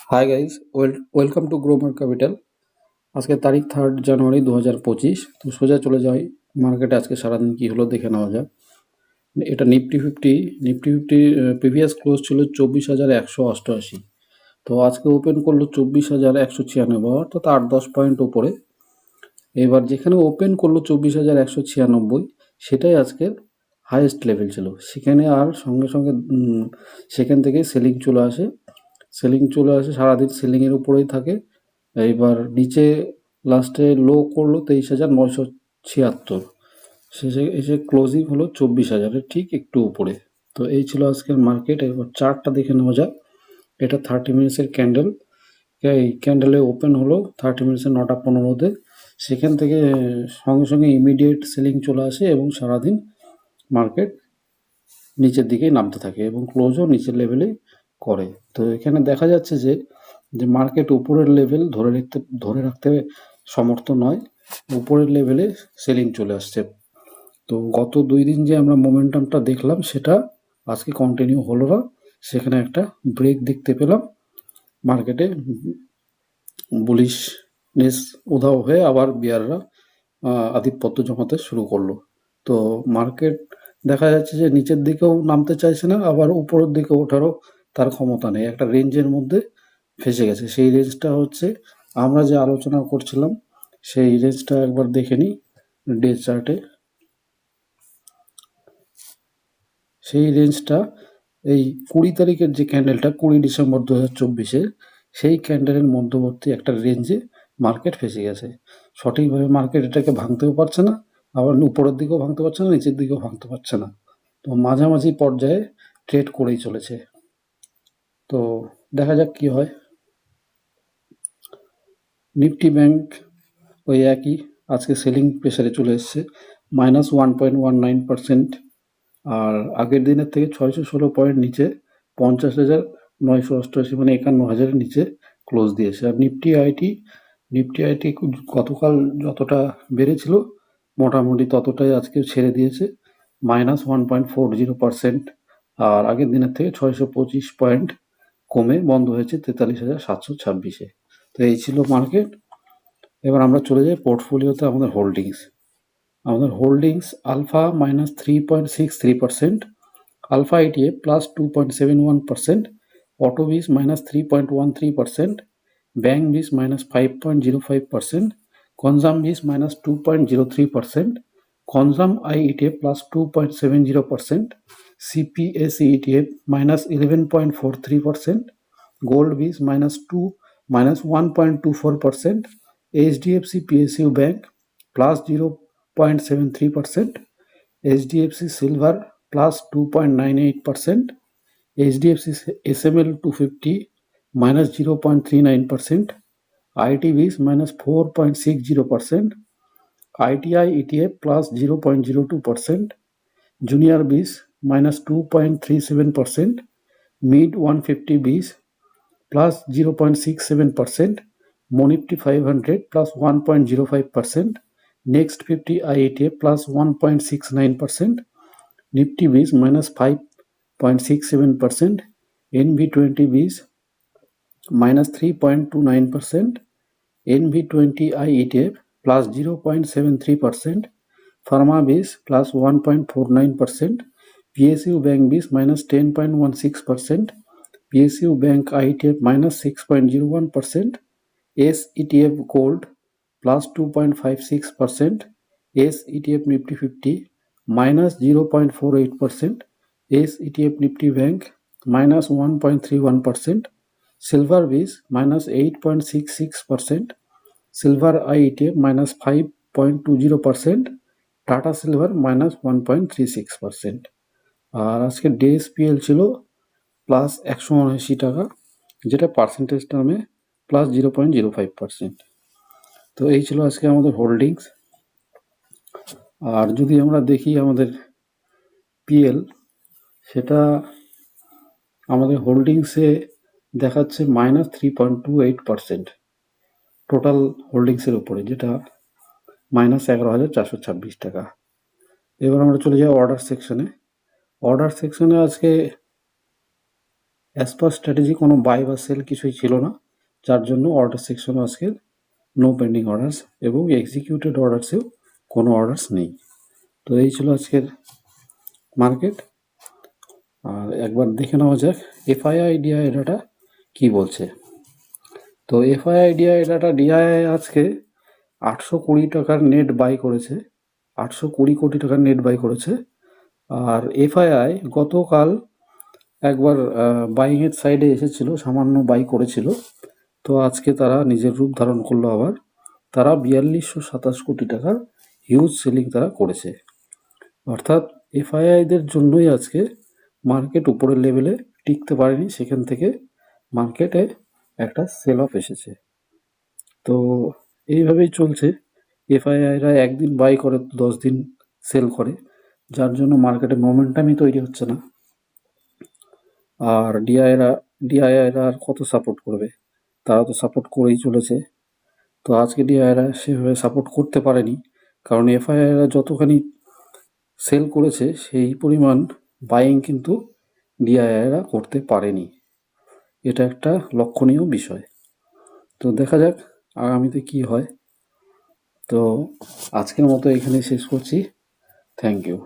High guys, welcome to Growmore Capital. আজকে তারিখ 3 জানুয়ারি 2025। তো সোজা চলে যাই মার্কেটে আজকে সারাদিন কি হলো দেখে নেওয়া যাক। এটা নিফটি ফিফটি প্রিভিয়াস ক্লোজ ছিল 24,188। তো আজকে ওপেন করলো 24,196, অর্থাৎ 8-10 পয়েন্ট উপরে। এবার যেখানে ওপেন করলো 24,196, সেটাই আজকের হাইয়েস্ট লেভেল ছিল। সেখানে আর সঙ্গে সঙ্গে সেখান থেকে সেলিং চলে আসে, সারাদিন সেলিংয়ের উপরেই থাকে। এইবার নিচে লাস্টে লো করলো 23,976, শেষে এসে ক্লোজিং হলো 24,000-এর ঠিক একটু উপরে। তো এই ছিল আজকের মার্কেট। এবার চার্টটা দেখে নেওয়া যাক। এটা 30 মিনিটসের ক্যান্ডেল। এই ক্যান্ডেলে ওপেন হলো 30 মিনিটসের 9টা 15-তে। সেখান থেকে সঙ্গে সঙ্গে ইমিডিয়েট সেলিং চলে আসে এবং সারাদিন মার্কেট নিচের দিকেই নামতে থাকে এবং ক্লোজও নিচের লেভেলেই করে। তো এখানে দেখা যাচ্ছে যে মার্কেট উপরের লেভেল ধরে রাখতে সমর্থ নয়, উপরের লেভেলে সেলিং চলে আসছে। তো গত 2 দিন যে আমরা মোমেন্টামটা দেখলাম সেটা আজকে কন্টিনিউ হলো না, সেখানে একটা ব্রেক দেখতে পেলাম। মার্কেটে বুলিশনেস উধাও হয়ে আবার বিয়াররা আধিপত্য জমাতে শুরু করলো। তো মার্কেট দেখা যাচ্ছে যে নিচের দিকেও নামতে চাইছে না, আবার উপরের দিকে ওঠারও তার ক্ষমতা নেই, একটা রেঞ্জের মধ্যে ফেসে গেছে। সেই রেঞ্জটা হচ্ছে আমরা যে আলোচনা করছিলাম, সেই রেঞ্জটা একবার দেখে নিই ডে চার্টে। সেই রেঞ্জটা এই 20 তারিখের যে ক্যান্ডেলটা, 20 ডিসেম্বর 2024-এর, সেই ক্যান্ডেলের মধ্যবর্তী একটা রেঞ্জে মার্কেট ফেসে গেছে। সঠিকভাবে মার্কেট এটাকে ভাঙতেও পারছে না, আবার উপরের দিকেও ভাঙতে পারছে না, নিচের দিকেও ভাঙতে পারছে না। তো মাঝামাঝি পর্যায়ে ট্রেড করেই চলেছে। তো দেখা যাক কি হয়। নিফটি ব্যাংক ওই একই, আজকে সেলিং প্রেসারে চলে এসছে, -1.19%। আর আগের দিনের থেকে 616 পয়েন্ট নিচে, 50,988, মানে 51,000-এর নিচে ক্লোজ দিয়েছে। আর নিফটি আইটি গতকাল যতটা বেড়েছিল মোটামুটি ততটাই আজকে ছেড়ে দিয়েছে, -1.40%। আর আগের দিনের থেকে 625 পয়েন্ট কমে বন্ধ হয়েছে 43,726-এ। তো এই ছিল মার্কেট। এবার আমরা চলে যাই পোর্টফোলিওতে আমাদের holdings alpha -3.63%, alpha ETF +2.71%, Autobees -3.13%, bank bees -5.05%, consum bees -2.03%, consum I ETF +2.70%, CPSE ETF -11.43%, gold bees -1.24%, HDFC PSU bank +0.73%, HDFC silver +2.98%, HDFC SML 250 -0.39%, ITBees -4.60%, ITI ETF +0.02%, junior bees -2.37%, mid 150 বিজ +0.67%, Monifty 500 +1.05%, Next 50 IETA +1.69%, Nifty Biz -5.67%, NV20 Biz -3.29%, NV20 IETA +0.73%, Pharma Biz +1.49%, PSU Bank Biz -10.16%, PSU Bank IETA -6.01%, S ETF Gold +2.56%, S ETF Nifty 50 -0.48%, S ETF Nifty Bank -1.31%, Silver Biz -8.66%, Silver IETA -5.20%, Tata Silver -1.36%। আর আজকে ডিএসপিএল ছিল +179 টাকা, যেটা percentage টার্মে +0.05%। তো এই ছিল আজকে আমাদের হোল্ডিংস। আর যদি আমরা দেখি আমাদের পিএল, সেটা আমাদের হোল্ডিংসে দেখাচ্ছে -3.28% টোটাল হোল্ডিংসের উপরে, যেটা -11,426 টাকা। এবার আমরা চলে যাই অর্ডার সেকশনে। আজকে অ্যাজ পার স্ট্র্যাটেজি কোনো বাই বা সেল কিছুই ছিল না, যার জন্য অর্ডার সেকশন আজকের নো পেন্ডিং অর্ডার্স এবং এক্সিকিউটেড অর্ডার্সেও কোনো অর্ডার্স নেই। তো এই ছিল আজকের মার্কেট। আর একবার দেখে নেওয়া যাক এফআইআই ডিআই ডাটা কী বলছে। তো এফআইআই ডিআই ডাটা, ডিআই আজকে 820 টাকার নেট বাই করেছে, 820 কোটি টাকার নেট বাই করেছে। আর এফআইআই গতকাল একবার বাইংয়ের সাইডে এসেছিল, সামান্য বাই করেছিল। তো আজকে তারা নিজের রূপ ধারণ করলো আবার, তারা 4227 কোটি টাকার হিউজ সেলিং তারা করেছে। অর্থাৎ এফআইআইদের জন্যই আজকে মার্কেট উপরের লেভেলে টিকতে পারেনি, সেখান থেকে মার্কেটে একটা সেল অফ এসেছে। তো এইভাবেই চলছে, এফআইআইরা একদিন বাই করে 10 দিন সেল করে, যার জন্য মার্কেটে মোমেন্টামই তৈরি হচ্ছে না। আর ডিআইআইরা আর কত সাপোর্ট করবে, তারা তো সাপোর্ট করেই চলেছে। তো আজকে ডিআইআইরা সেভাবে সাপোর্ট করতে পারেনি, কারণ এফআইআইরা যতখানি সেল করেছে সেই পরিমাণ বাইং কিন্তু ডিআইআইরা করতে পারেনি। এটা একটা লক্ষণীয় বিষয়। তো দেখা যাক আগামীতে কি হয়। তো আজকের মতো এখানে শেষ করছি। Thank you.